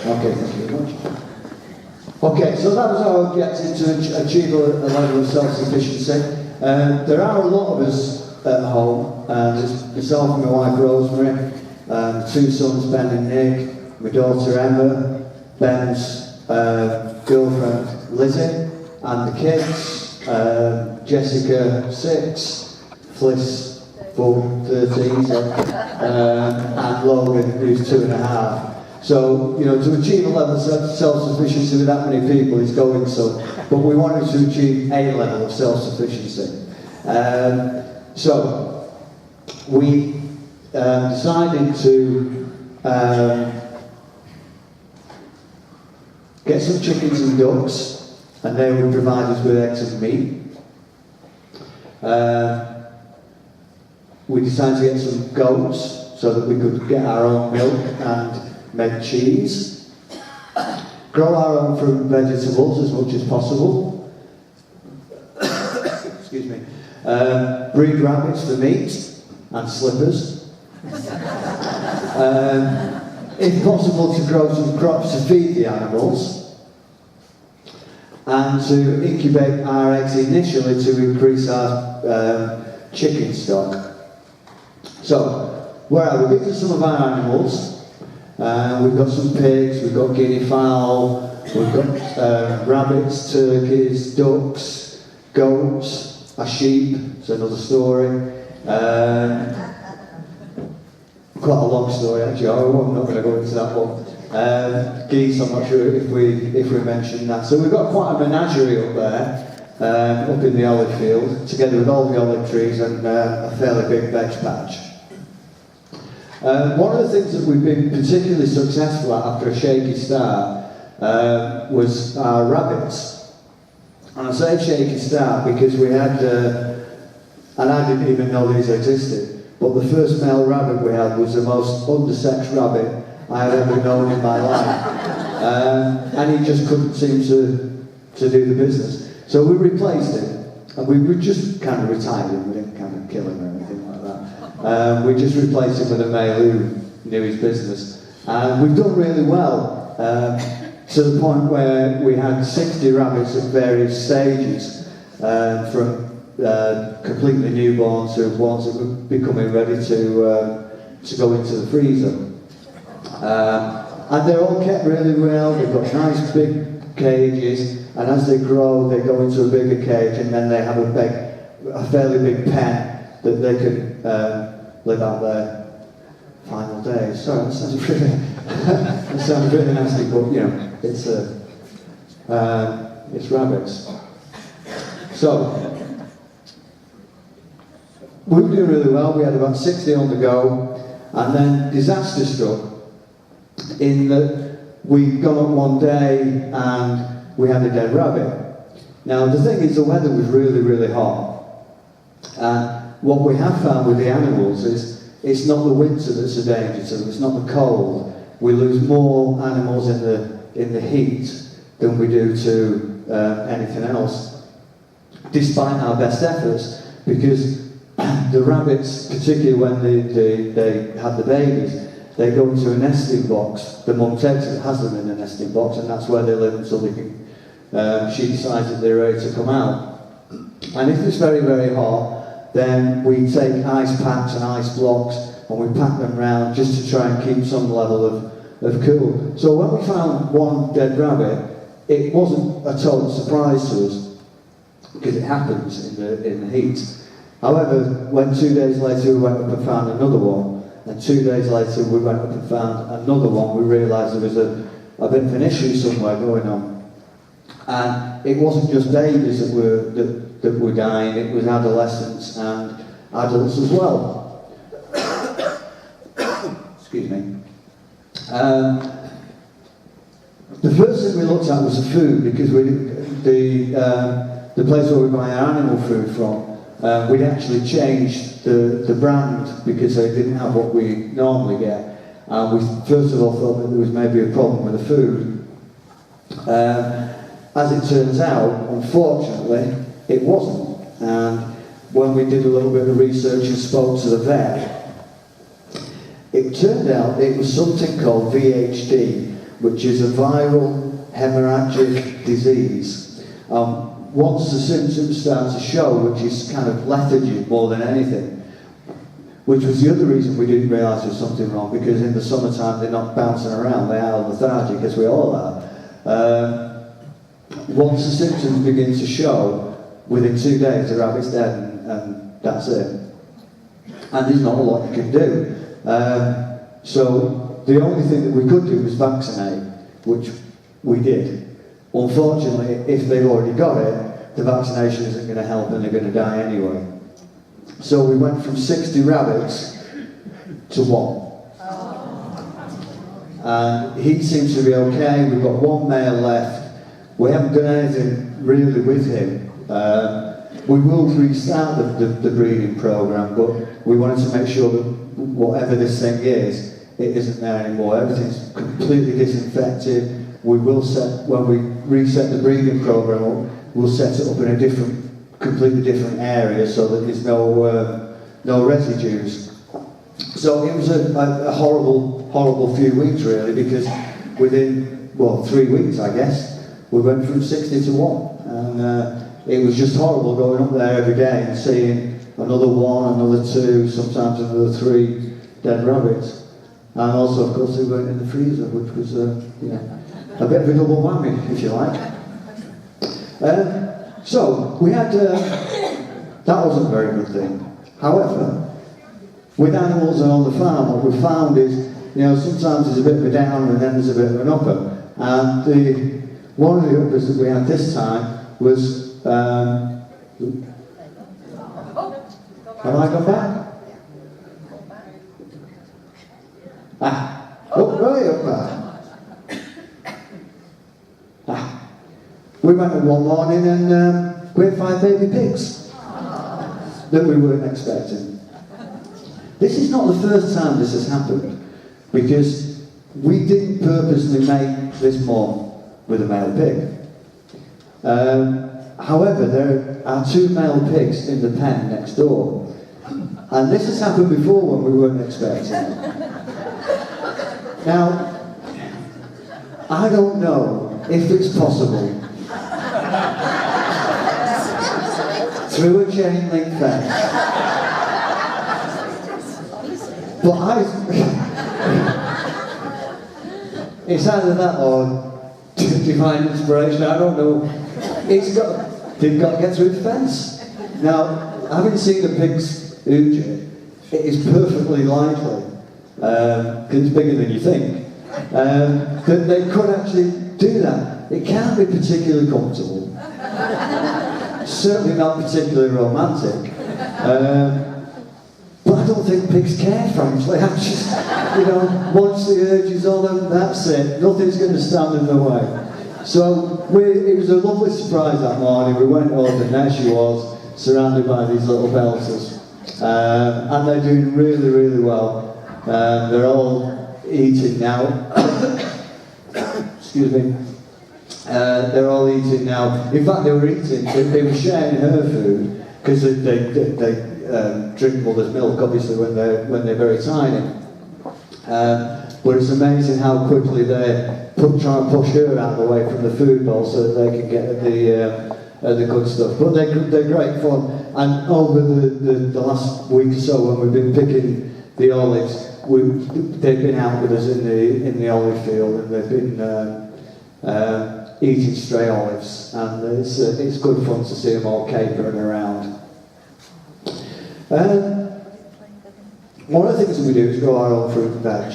Okay, thank you very much. Okay, so that was our objective, to achieve a level of self-sufficiency. There are a lot of us at home. There's myself and my wife Rosemary, two sons, Ben and Nick, my daughter Emma, Ben's girlfriend Lizzie, and the kids, Jessica 6, Fliss 13, and Logan, who's 2.5. So, you know, to achieve a level of self-sufficiency with that many people is going so, but we wanted to achieve a level of self-sufficiency. So, we decided to get some chickens and ducks, and they would provide us with eggs and meat. We decided to get some goats so that we could get our own milk and make cheese, grow our own fruit and vegetables as much as possible, excuse me, breed rabbits for meat and slippers, if possible to grow some crops to feed the animals, and to incubate our eggs initially to increase our chicken stock. So, where are we? These are some of our animals. We've got some pigs, we've got guinea fowl, we've got rabbits, turkeys, ducks, goats, a sheep, it's another story. Quite a long story actually, I'm not going to go into that one. Geese, I'm not sure if we mentioned that. So we've got quite a menagerie up there, up in the olive field, together with all the olive trees and a fairly big veg patch. One of the things that we've been particularly successful at after a shaky start was our rabbits. And I say shaky start because we had, and I didn't even know these existed, but the first male rabbit we had was the most undersexed rabbit I had ever known in my life. And he just couldn't seem to do the business. So we replaced him, and we just kind of retired him, we didn't kind of kill him or anything like that. We just replaced him with a male who knew his business. And we've done really well, to the point where we had 60 rabbits at various stages, from completely newborns to ones that were becoming ready to go into the freezer. And they're all kept really well, they've got nice big cages, and as they grow they go into a bigger cage, and then they have a fairly big pen that they can live out their final days. Sorry, that sounds really nasty, but you know, it's rabbits. So, we were doing really well. We had about 60 on the go, and then disaster struck in that we'd gone up one day and we had a dead rabbit. Now the thing is, the weather was really, really hot, and what we have found with the animals is it's not the winter that's a danger to them, it's not the cold. We lose more animals in the heat than we do to anything else, despite our best efforts, because the rabbits, particularly when they have the babies, they go into a nesting box. The mum takes it, has them in a nesting box, and that's where they live until they can, she decides that they're ready to come out. And if it's very, very hot, then we take ice packs and ice blocks and we pack them round just to try and keep some level of cool. So when we found one dead rabbit, it wasn't a total surprise to us, because it happens in the heat. However, when 2 days later we went up and found another one, and 2 days later we went up and found another one, we realised there was a bit of an issue somewhere going on. And it wasn't just babies that were dying, it was adolescents and adults as well. Excuse me. The first thing we looked at was the food, because the place where we buy our animal food from, we'd actually changed the brand because they didn't have what we normally get. And we first of all thought that there was maybe a problem with the food. As it turns out, unfortunately, it wasn't. And when we did a little bit of research and spoke to the vet, it turned out it was something called VHD, which is a viral hemorrhagic disease. Once the symptoms start to show, which is kind of lethargy more than anything, which was the other reason we didn't realise there was something wrong, because in the summertime they're not bouncing around, they are lethargic, as we all are. Once the symptoms begin to show, within 2 days the rabbit's dead and that's it. And there's not a lot you can do. So the only thing that we could do was vaccinate, which we did. Unfortunately, if they've already got it, the vaccination isn't going to help and they're going to die anyway. So we went from 60 rabbits to 1. And he seems to be okay. We've got 1 male left. We haven't done anything really with him. We will restart the breeding program, but we wanted to make sure that whatever this thing is, it isn't there anymore. Everything's completely disinfected. We will when we reset the breeding program, we'll set it up in a completely different area so that there's no residues. So it was a horrible few weeks really, because within 3 weeks I guess we went from 60 to 1, and it was just horrible going up there every day and seeing another 1, another 2, sometimes another 3 dead rabbits. And also, of course, they weren't in the freezer, which was a bit of a double whammy, if you like. So we had that wasn't a very good thing. However, with animals and on the farm, what we found is, sometimes there's a bit of a downer and then there's a bit of an upper. And one of the uppers that we had this time was. Have I gone back? Right up there. We went in one morning and we had 5 baby pigs that we weren't expecting. This is not the first time this has happened, because we didn't purposely make this mom with a male pig. However, there are 2 male pigs in the pen next door, and this has happened before when we weren't expecting it. Now, I don't know if it's possible through a chain link fence, but it's either that or divine inspiration, I don't know. They've got to get through the fence. Now, having seen the pigs ooge it is perfectly likely, because it's bigger than you think, that they could actually do that. It can't be particularly comfortable. Certainly not particularly romantic. But I don't think pigs care, frankly. I just, once the urge is on them, that's it. Nothing's going to stand in the way. So it was a lovely surprise that morning. We went over and there she was, surrounded by these little belters. And they're doing really, really well. They're all eating now. Excuse me. They're all eating now. In fact, they were eating, they were sharing her food, because they drink mother's milk, obviously, when they're very tiny. But it's amazing how quickly they try and push her out of the way from the food bowl so that they can get the good stuff. But they're great fun. And over the last week or so, when we've been picking the olives, they've been out with us in the olive field, and they've been eating stray olives, and it's good fun to see them all capering around. One of the things that we do is grow our own fruit and veg.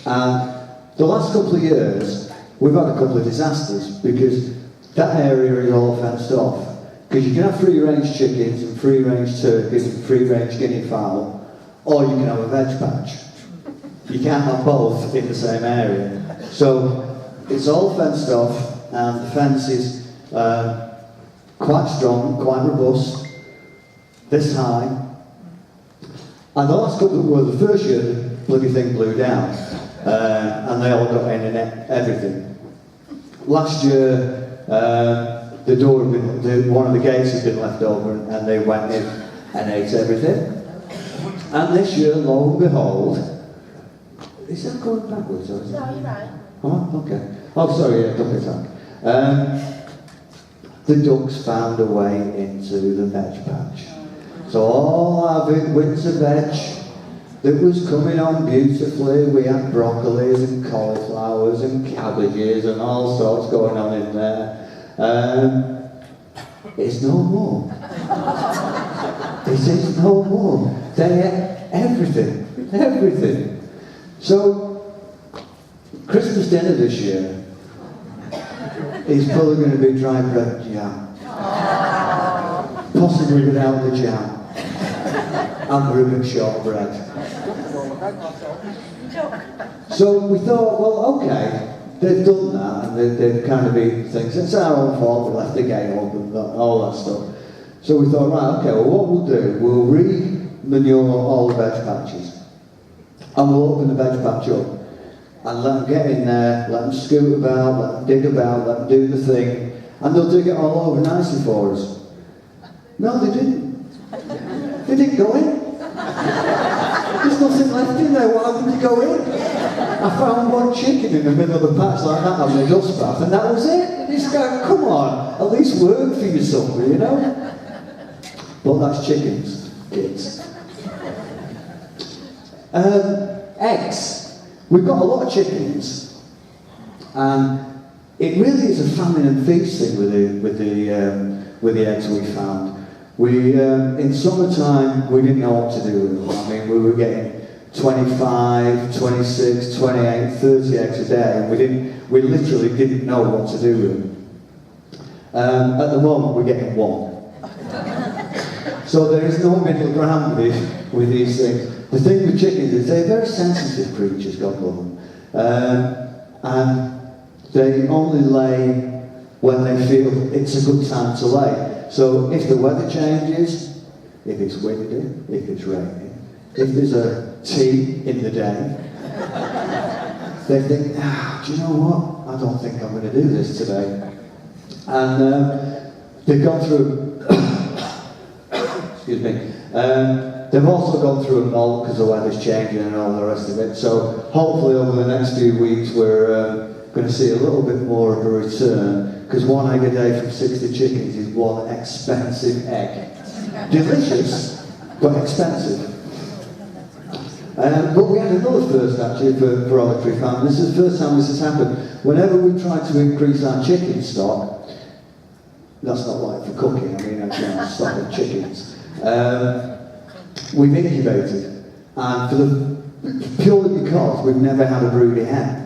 And the last couple of years, we've had a couple of disasters, because that area is all fenced off. Because you can have free-range chickens and free-range turkeys and free-range guinea fowl, or you can have a veg patch. You can't have both in the same area. So it's all fenced off, and the fence is quite strong, quite robust, this high. And the last couple of the first year, the bloody thing blew down, and they all got in and everything. Last year, the door had been, one of the gates had been left open, and they went in and ate everything. And this year, lo and behold, Is that going backwards or is it? No, you're right. Oh, okay. Oh, sorry, yeah, duck attack. The ducks found a way into the veg patch. So all our winter veg that was coming on beautifully, we had broccolis and cauliflowers and cabbages and all sorts going on in there. It's no more. It is no more. They ate everything. So, Christmas dinner this year is probably going to be dry bread and jam. Possibly without the jam. And Reuben shortbread. So we thought, well, okay, they've done that and they've kind of eaten things. It's our own fault, we left the gate open, all that stuff. So we thought, right, okay, well, what we'll do, we'll re-manure all the veg patches. And we'll open the veg patch up and let them get in there, let them scoot about, let them dig about, let them do the thing, and they'll dig it all over nicely for us. No, they didn't. They didn't go in. There's nothing left in there, why would they go in? I found one chicken in the middle of the patch like that on the dust bath, and that was it. And this guy, come on, at least work for your supper, you know? But that's chickens, kids. Eggs. We've got a lot of chickens, and it really is a famine and feast thing with the eggs we found. We in summertime we didn't know what to do with them. I mean, we were getting 25, 26, 28, 30 eggs a day, and we literally didn't know what to do with them. At the moment, we're getting one. So there is no middle ground with these things. The thing with chickens is they're very sensitive creatures, God love them. And they only lay when they feel it's a good time to lay. So if the weather changes, if it's windy, if it's raining, if there's a tea in the day, they think, do you know what? I don't think I'm going to do this today. And they've gone through, excuse me, they've also gone through a molt because the weather's changing and all the rest of it. So hopefully over the next few weeks we're going to see a little bit more of a return, because one egg a day from 60 chickens is one expensive egg. Delicious, but expensive. But we had another first actually for Oratory Farm. This is the first time this has happened. Whenever we try to increase our chicken stock, that's not like for cooking, I mean actually stock of chickens, we've incubated. And purely because we've never had a broody hen.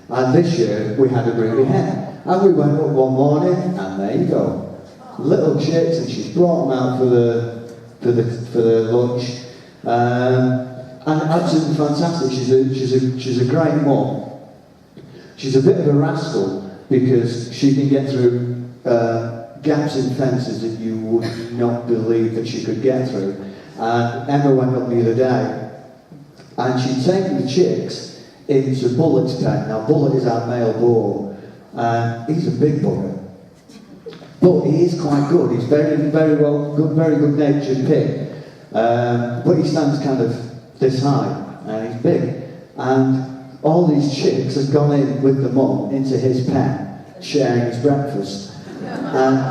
And this year we had a broody hen. And we went up one morning and there you go. Little chicks, and she's brought them out for the lunch. And absolutely fantastic. She's a great mum. She's a bit of a rascal because she can get through gaps in fences that you would not believe that she could get through. And Emma went up the other day and she'd taken the chicks into Bullock's pen. Now Bullock is our male boar and he's a big bugger. But he is quite good. He's very good natured pig. But he stands kind of this high and he's big. And all these chicks have gone in with the mum into his pen, sharing his breakfast. And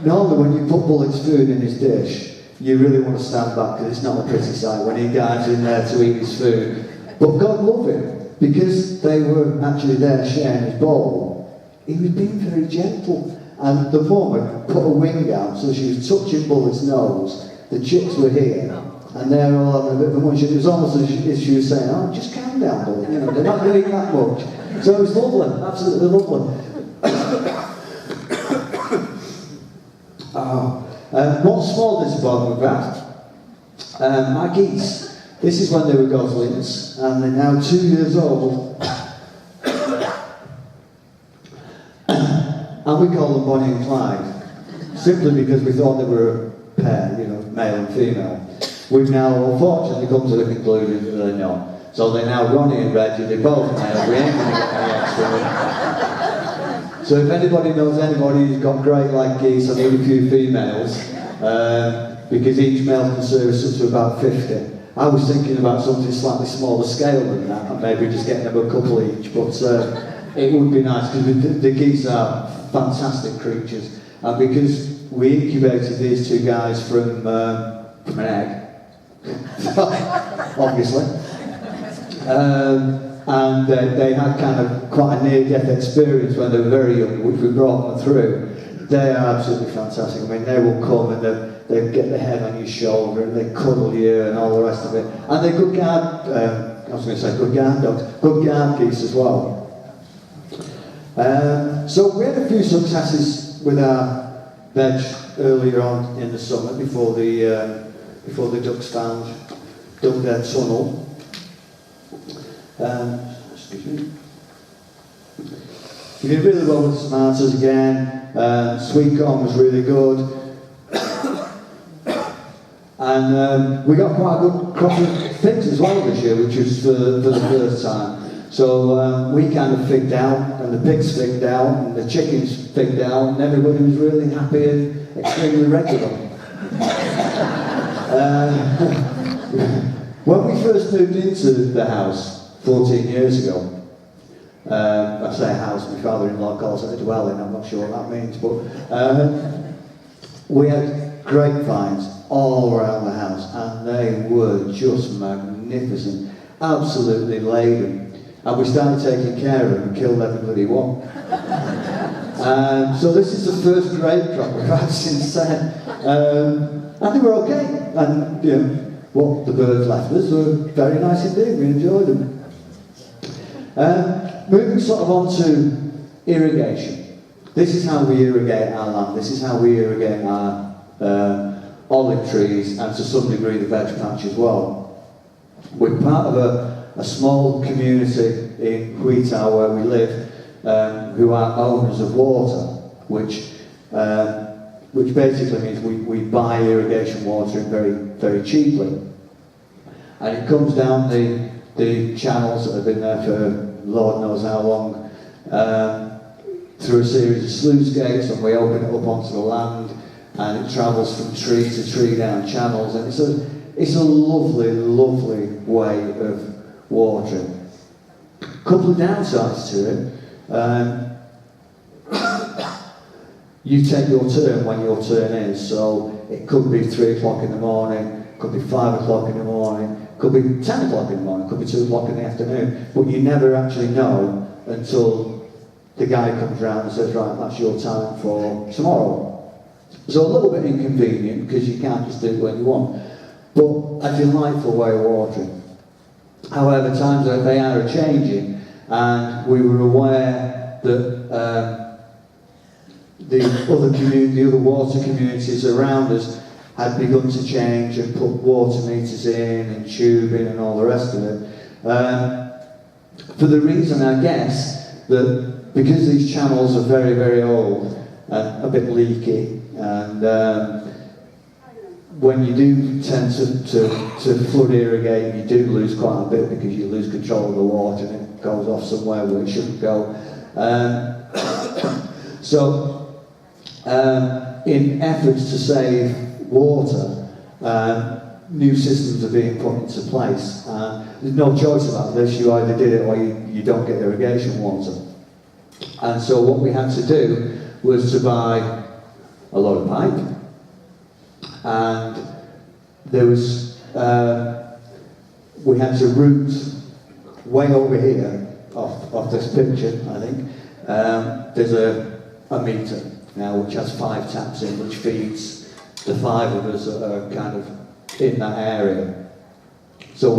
normally when you put Bullock's food in his dish, you really want to stand back because it's not a pretty sight when he dives in there to eat his food. But God love him, because they were actually there sharing his bowl, he was being very gentle. And the mum had put a wing out so she was touching Bullock's nose. The chicks were here, and they're all having a bit of a munch. It was almost as if she was saying, oh, just calm down, Bullock, you know, they're not doing that much. So it was lovely, absolutely lovely. One small disappointment we've had. My geese. This is when they were goslings, and they're now 2 years old. And we call them Bonnie and Clyde, simply because we thought they were a pair, you know, male and female. We've now unfortunately come to the conclusion that they're not. So they're now Ronnie and Reggie, they're both male, we ain't going to get any extra. So if anybody knows anybody who's got great like geese, I need a few females, because each male can service up to about 50. I was thinking about something slightly smaller scale than that, and maybe just getting them a couple each, but it would be nice, because the geese are fantastic creatures, and because we incubated these two guys from an egg, obviously, and they had kind of quite a near-death experience when they were very young, which we brought them through. They are absolutely fantastic. I mean, they will come and they get their head on your shoulder and they cuddle you and all the rest of it. And they're good guard, I was going to say good guard dogs, good guard geese as well. So we had a few successes with our veg earlier on in the summer before the ducks dug their tunnel. Excuse me. We did really well with tomatoes again. Sweet corn was really good. And we got quite a good crop of figs as well this year, which was for the first time. So we kind of figged out, and the pigs figged out, and the chickens figged out, and everybody was really happy and extremely regular. When we first moved into the house 14 years ago, I say a house, my father-in-law calls it a dwelling, I'm not sure what that means, but we had grapevines all around the house, and they were just magnificent, absolutely laden. And we started taking care of them and killed everybody one. So this is the first grape crop we've had since then. And they were okay, and you know, what the birds left us were very nice indeed, we enjoyed them. Moving sort of on to irrigation. This is how we irrigate our land, this is how we irrigate our olive trees, and to some degree the veg patch as well. We're part of a small community in Huitao where we live, who are owners of water, which basically means we buy irrigation water very, very cheaply. And it comes down the channels that have been there for Lord knows how long, through a series of sluice gates, and we open it up onto the land, and it travels from tree to tree down channels, and it's a lovely, lovely way of watering. A couple of downsides to it. You take your turn when your turn is, so it could be 3 o'clock in the morning, could be 5 o'clock in the morning, could be 10 o'clock in the morning, could be 2 o'clock in the afternoon, but you never actually know until the guy comes round and says, right, that's your time for tomorrow. So a little bit inconvenient, because you can't just do it when you want, but a delightful way of watering. However, times they are changing, and we were aware that the other water communities around us had begun to change and put water meters in and tubing and all the rest of it. For the reason, I guess, that because these channels are very, very old and a bit leaky, and when you do tend to flood irrigate, you do lose quite a bit because you lose control of the water and it goes off somewhere where it shouldn't go. So, in efforts to save water, new systems are being put into place. There's no choice about this, you either did it or you don't get irrigation water. And so what we had to do was to buy a lot of pipe, and there was, we had to route way over here, off this picture, I think, there's a meter now which has 5 taps in, which feeds the 5 of us that are kind of in that area. So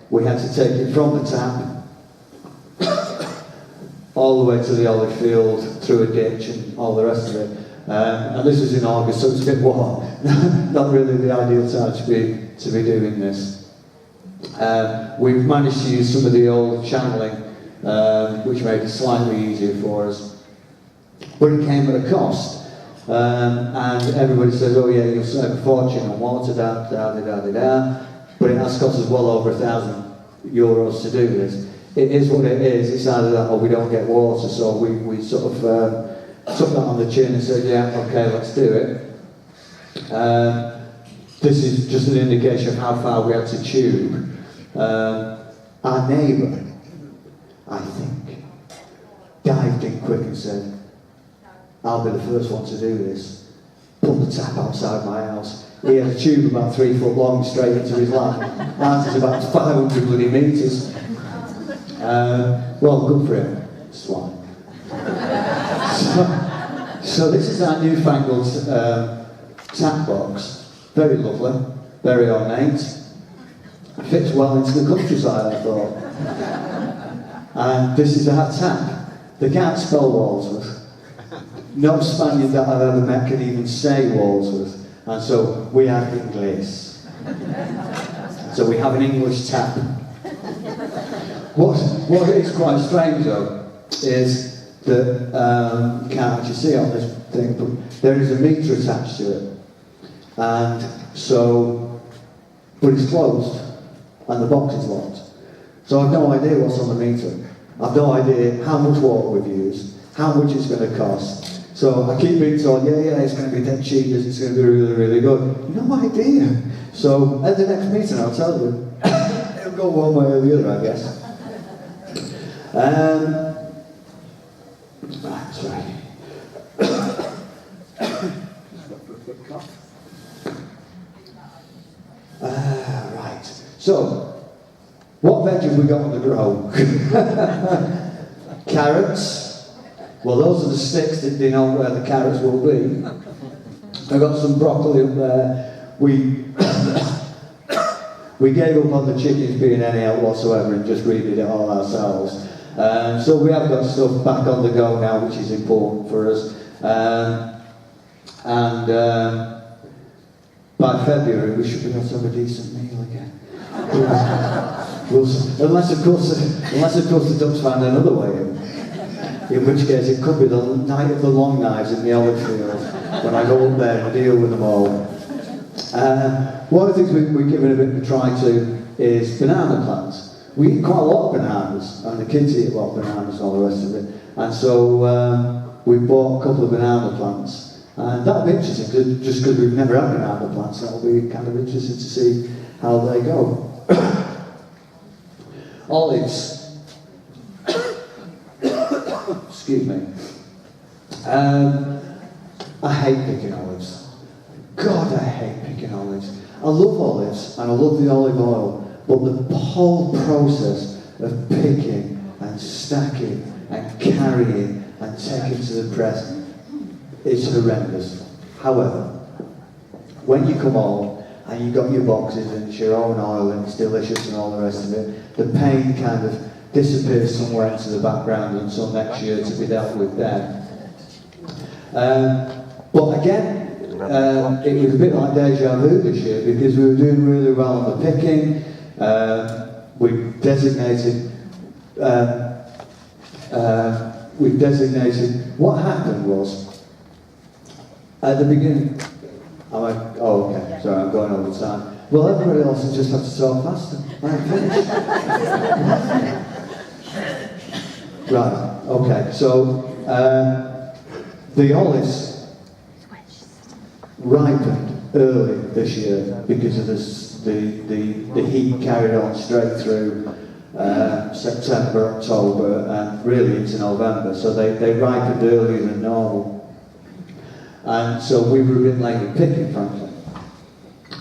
we had to take it from the tap all the way to the olive field, through a ditch and all the rest of it. And this was in August, so it's a bit warm. Not really the ideal time to be doing this. We've managed to use some of the old channeling, which made it slightly easier for us. But it came at a cost. And everybody says, oh yeah, you'll save a fortune on water, but it has cost us well over €1,000 to do this. It is what it is, it's either that or we don't get water, so we sort of took that on the chin and said, yeah, okay, let's do it. this is just an indication of how far we had to tube. Our neighbour, I think, dived in quick and said, I'll be the first one to do this. Put the tap outside my house. He had a tube about 3 foot long straight into his lap. Ours is about 500 bloody metres. Well, good for him, swine. So this is our newfangled tap box. Very lovely, very ornate. Fits well into the countryside, I thought. And this is our tap. They can't spell Walsworth. No Spaniard that I've ever met can even say Walsworth. And so we have English. So we have an English tap. What is quite strange though is that you can't actually see on this thing, but there is a meter attached to it. And so, but it's closed and the box is locked. So I've no idea what's on the meter. I've no idea how much water we've used, how much it's going to cost. So I keep being told, yeah, it's going to be dead cheap, it's going to be really, really good. No idea. So at the next meeting I'll tell you. It'll go one way or the other, I guess. Right, sorry. Right. So, what veg have we got on the grow? Carrots. Well, those are the sticks that denote where the carrots will be. I've got some broccoli up there. We gave up on the chickens being any help whatsoever and just redid it all ourselves. So we have got stuff back on the go now, which is important for us. By February, we should be able to have a decent meal again. Unless of course the ducks find another way in which case it could be the night of the long knives in the olive field when I go up there and deal with them all. One of the things we're giving a bit of a try to is banana plants. We eat quite a lot of bananas, and the kids eat a lot of bananas and all the rest of it. And so we bought a couple of banana plants. And that'll be interesting, just because we've never had banana plants, that'll be kind of interesting to see how they go. Olives. Excuse me. I hate picking olives. God, I hate picking olives. I love olives and I love the olive oil, but the whole process of picking and stacking and carrying and taking to the press is horrendous. However, when you come home and you've got your boxes and it's your own oil and it's delicious and all the rest of it, the pain kind of disappears somewhere into the background until next year to be dealt with then. But again, it was a bit like deja vu this year because we were doing really well on the picking. We've designated. What happened was at the beginning. Oh, okay. Sorry, I'm going over time. Well, everybody else will just have to talk faster. I'm finished. Right. Okay. So the olives ripened early this year because of the heat carried on straight through September, October, and really into November. So they ripened earlier than normal. And so we were a bit late in picking, frankly.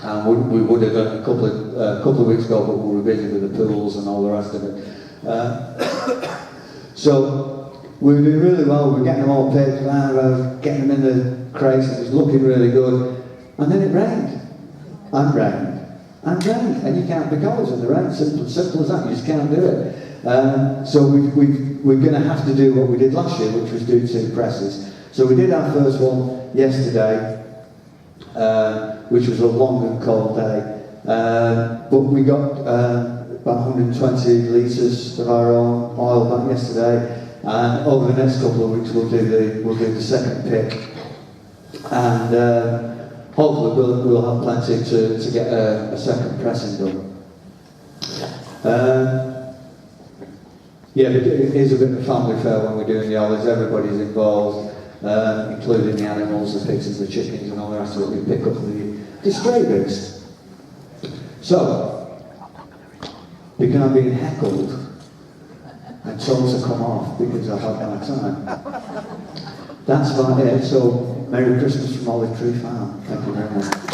And we would have done a couple of weeks ago, but we were busy with the pools and all the rest of it. So we were doing really well. We were getting them all picked, getting them in the crates. It was looking really good. And then it rained. And rained. And rained. And you can't pick olives in the rain. Simple as that. You just can't do it. So we're going to have to do what we did last year, which was do 2 presses. So we did our first one yesterday, which was a long and cold day. But we got about 120 litres of our own oil back yesterday. And over the next couple of weeks we'll do the second pick. And hopefully we'll have plenty to get a second pressing done. Yeah, but it is a bit of a family affair when we're doing the olives. Everybody's involved, including the animals, the pigs and the chickens and all the rest of it. We pick up the disgrace. So, because I'm being heckled and told to come off because I've had my time. That's about it. So, Merry Christmas from Olive Tree Farm. Thank you very much.